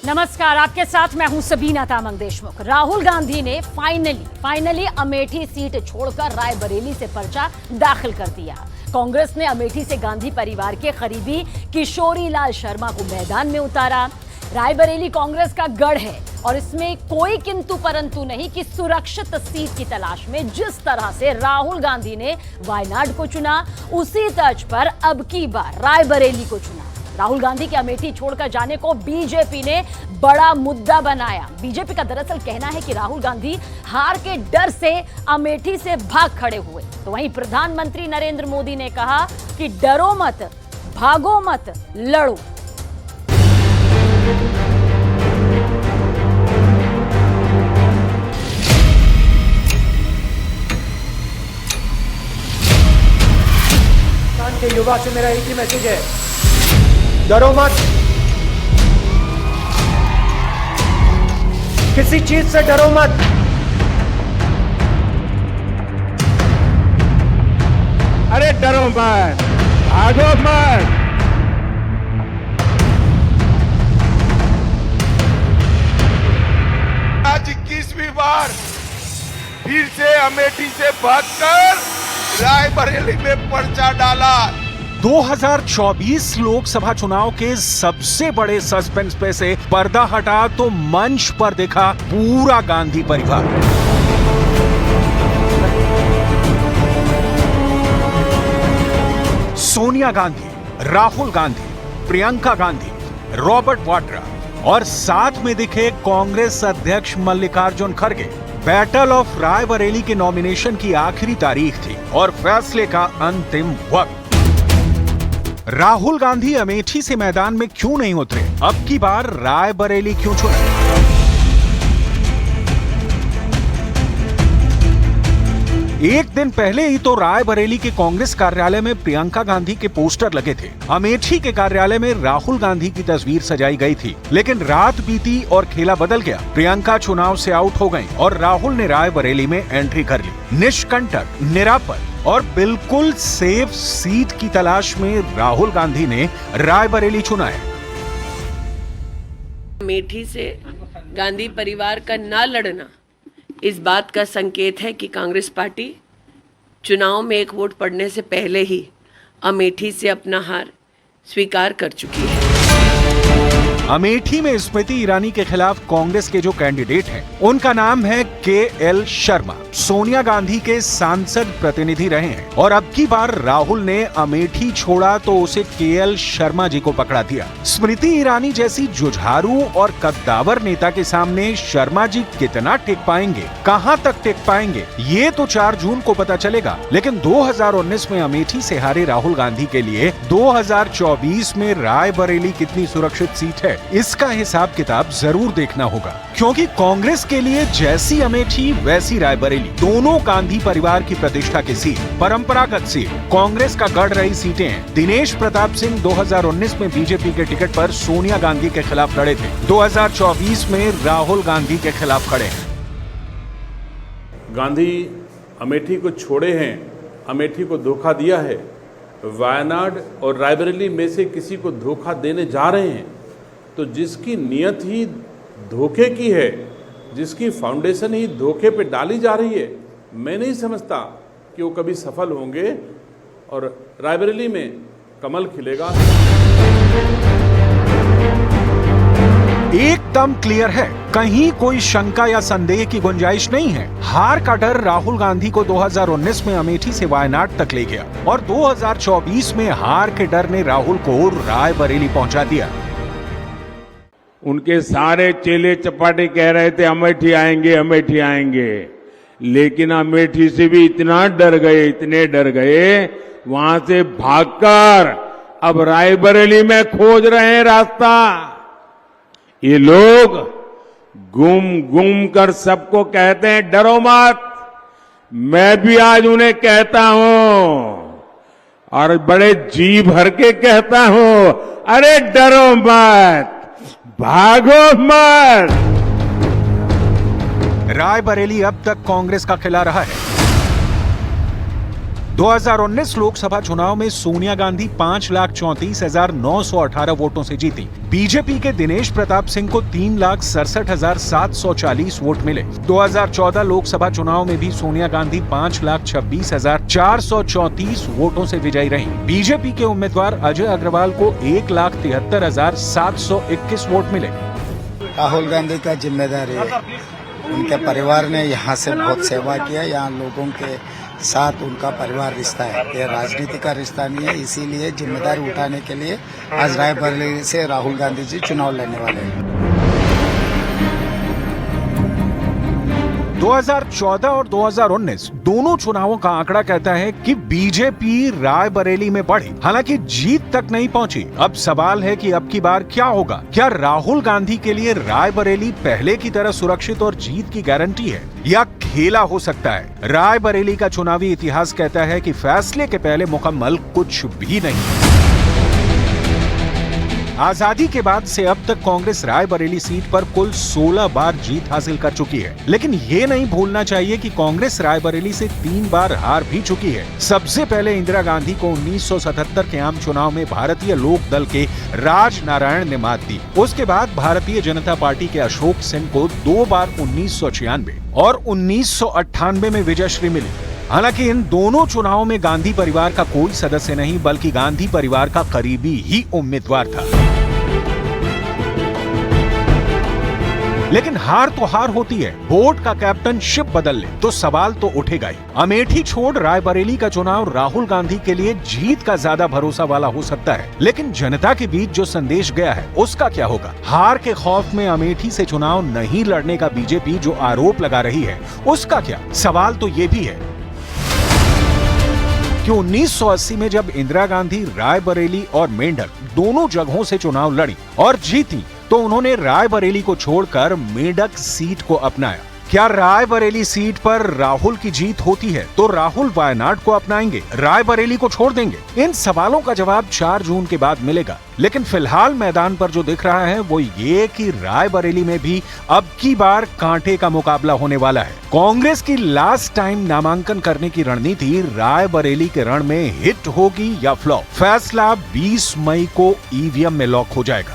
नमस्कार, आपके साथ मैं हूं सबीना तामंग देशमुख। राहुल गांधी ने फाइनली अमेठी सीट छोड़कर रायबरेली से पर्चा दाखिल कर दिया। कांग्रेस ने अमेठी से गांधी परिवार के करीबी किशोरी लाल शर्मा को मैदान में उतारा। रायबरेली कांग्रेस का गढ़ है और इसमें कोई किंतु परंतु नहीं कि सुरक्षित सीट की तलाश में जिस तरह से राहुल गांधी ने वायनाड को चुना, उसी तर्ज पर अब की बार रायबरेली को चुना। राहुल गांधी के अमेठी छोड़कर जाने को बीजेपी ने बड़ा मुद्दा बनाया। बीजेपी का दरअसल कहना है कि राहुल गांधी हार के डर से अमेठी से भाग खड़े हुए। तो वहीं प्रधानमंत्री नरेंद्र मोदी ने कहा कि डरो मत, भागो मत, लड़ो। के युवा से मेरा एक ही मैसेज है, डरो मत, किसी चीज से डरो मत। अरे डरो मत, भागो मत। आज 21वीं बार फिर से अमेठी से भागकर रायबरेली में पर्चा डाला। 2024 लोकसभा चुनाव के सबसे बड़े सस्पेंस पे से पर्दा हटा तो मंच पर देखा पूरा गांधी परिवार। सोनिया गांधी, राहुल गांधी, प्रियंका गांधी, रॉबर्ट वाड्रा और साथ में दिखे कांग्रेस अध्यक्ष मल्लिकार्जुन खड़गे। बैटल ऑफ रायबरेली के नॉमिनेशन की आखिरी तारीख थी और फैसले का अंतिम वक्त। राहुल गांधी अमेठी से मैदान में क्यों नहीं उतरे? अब की बार रायबरेली क्यों चुना? एक दिन पहले ही तो रायबरेली के कांग्रेस कार्यालय में प्रियंका गांधी के पोस्टर लगे थे। अमेठी के कार्यालय में राहुल गांधी की तस्वीर सजाई गई थी, लेकिन रात बीती और खेला बदल गया। प्रियंका चुनाव से आउट हो गईं और राहुल ने रायबरेली में एंट्री कर ली। निष्कंटक, निरापद और बिल्कुल सेफ सीट की तलाश में राहुल गांधी ने रायबरेली चुना है। अमेठी से गांधी परिवार का ना लड़ना इस बात का संकेत है कि कांग्रेस पार्टी चुनाव में एक वोट पड़ने से पहले ही अमेठी से अपना हार स्वीकार कर चुकी है। अमेठी में स्मृति ईरानी के खिलाफ कांग्रेस के जो कैंडिडेट हैं, उनका नाम है के.एल. शर्मा। सोनिया गांधी के सांसद प्रतिनिधि रहे हैं और अब की बार राहुल ने अमेठी छोड़ा तो उसे के.एल. शर्मा जी को पकड़ा दिया। स्मृति ईरानी जैसी जुझारू और कद्दावर नेता के सामने शर्मा जी कितना टिक पाएंगे, कहां तक टिक पाएंगे, ये तो 4 जून को पता चलेगा। लेकिन 2019 में अमेठी से हारे राहुल गांधी के लिए 2024 में रायबरेली कितनी सुरक्षित सीट है, इसका हिसाब किताब जरूर देखना होगा। क्योंकि कांग्रेस के लिए जैसी अमेठी वैसी रायबरेली, दोनों गांधी परिवार की प्रतिष्ठा की सीट, परंपरागत सीट, कांग्रेस का गढ़ रही सीटें हैं। दिनेश प्रताप सिंह 2019 में बीजेपी के टिकट पर सोनिया गांधी के खिलाफ लड़े थे। 2024 में राहुल गांधी के खिलाफ खड़े हैं। गांधी अमेठी को छोड़े हैं, अमेठी को धोखा दिया है। वायनाड और रायबरेली में से किसी को धोखा देने जा रहे हैं, तो जिसकी नीयत ही धोखे की है, जिसकी फाउंडेशन ही धोखे पे डाली जा रही है, मैं नहीं समझता कि वो कभी सफल होंगे और रायबरेली में कमल खिलेगा। एकदम क्लियर है, कहीं कोई शंका या संदेह की गुंजाइश नहीं है। हार का डर राहुल गांधी को 2019 में अमेठी से वायनाड तक ले गया और 2024 में हार के डर ने राहुल को रायबरेली पहुंचा दिया। उनके सारे चेले चपाटे कह रहे थे अमेठी आएंगे, अमेठी आएंगे, लेकिन अमेठी से भी इतना डर गए, इतने डर गए, वहां से भागकर अब रायबरेली में खोज रहे हैं रास्ता। ये लोग गुम कर सबको कहते हैं डरो मत। मैं भी आज उन्हें कहता हूं और बड़े जी भर के कहता हूं, अरे डरो मत, भागो मत। रायबरेली अब तक कांग्रेस का किला रहा है। 2019 लोकसभा चुनाव में सोनिया गांधी 5,34,918 वोटों से जीती। बीजेपी के दिनेश प्रताप सिंह को 3,67,740 वोट मिले। 2014 लोकसभा चुनाव में भी सोनिया गांधी 5,26,434 वोटों से विजयी रहीं। बीजेपी के उम्मीदवार अजय अग्रवाल को 1,73,721 वोट मिले। राहुल गांधी का जिम्मेदारी है, उनके परिवार ने यहाँ से बहुत सेवा किया, यहाँ लोगों के साथ उनका परिवार रिश्ता है, ये राजनीति का रिश्ता नहीं है। इसीलिए जिम्मेदारी उठाने के लिए आज रायबरेली से राहुल गांधी जी चुनाव लड़ने वाले हैं। 2014 और 2019 दोनों चुनावों का आंकड़ा कहता है कि बीजेपी रायबरेली में बढ़ी, हालांकि जीत तक नहीं पहुंची। अब सवाल है कि अब की बार क्या होगा? क्या राहुल गांधी के लिए रायबरेली पहले की तरह सुरक्षित और जीत की गारंटी है, या खेला हो सकता है? रायबरेली का चुनावी इतिहास कहता है कि फैसले के पहले मुकम्मल कुछ भी नहीं। आजादी के बाद से अब तक कांग्रेस रायबरेली सीट पर कुल 16 बार जीत हासिल कर चुकी है, लेकिन ये नहीं भूलना चाहिए कि कांग्रेस रायबरेली से 3 बार हार भी चुकी है। सबसे पहले इंदिरा गांधी को 1977 के आम चुनाव में भारतीय लोक दल के राज नारायण ने मात दी। उसके बाद भारतीय जनता पार्टी के अशोक सिंह को 2 बार 1996 और 1998 में विजयश्री मिली। हालांकि इन दोनों चुनावों में गांधी परिवार का कोई सदस्य नहीं, बल्कि गांधी परिवार का करीबी ही उम्मीदवार था। लेकिन हार तो हार होती है, बोर्ड का कैप्टन शिप बदल ले तो सवाल तो उठेगा ही। अमेठी छोड़ रायबरेली का चुनाव राहुल गांधी के लिए जीत का ज्यादा भरोसा वाला हो सकता है, लेकिन जनता के बीच जो संदेश गया है उसका क्या होगा? हार के खौफ में अमेठी से चुनाव नहीं लड़ने का बीजेपी जो आरोप लगा रही है उसका क्या? सवाल तो ये भी है कि 1980 में जब इंदिरा गांधी रायबरेली और मेंढक दोनों जगहों से चुनाव लड़ी और जीती, तो उन्होंने रायबरेली को छोड़कर मेंढक सीट को अपनाया। क्या रायबरेली सीट पर राहुल की जीत होती है तो राहुल वायनाड को अपनाएंगे, रायबरेली को छोड़ देंगे? इन सवालों का जवाब 4 जून के बाद मिलेगा। लेकिन फिलहाल मैदान पर जो दिख रहा है वो ये कि रायबरेली में भी अब की बार कांटे का मुकाबला होने वाला है। कांग्रेस की लास्ट टाइम नामांकन करने की रणनीति रायबरेली के रण में हिट होगी या फ्लॉप, फैसला 20 मई को ईवीएम में लॉक हो जाएगा।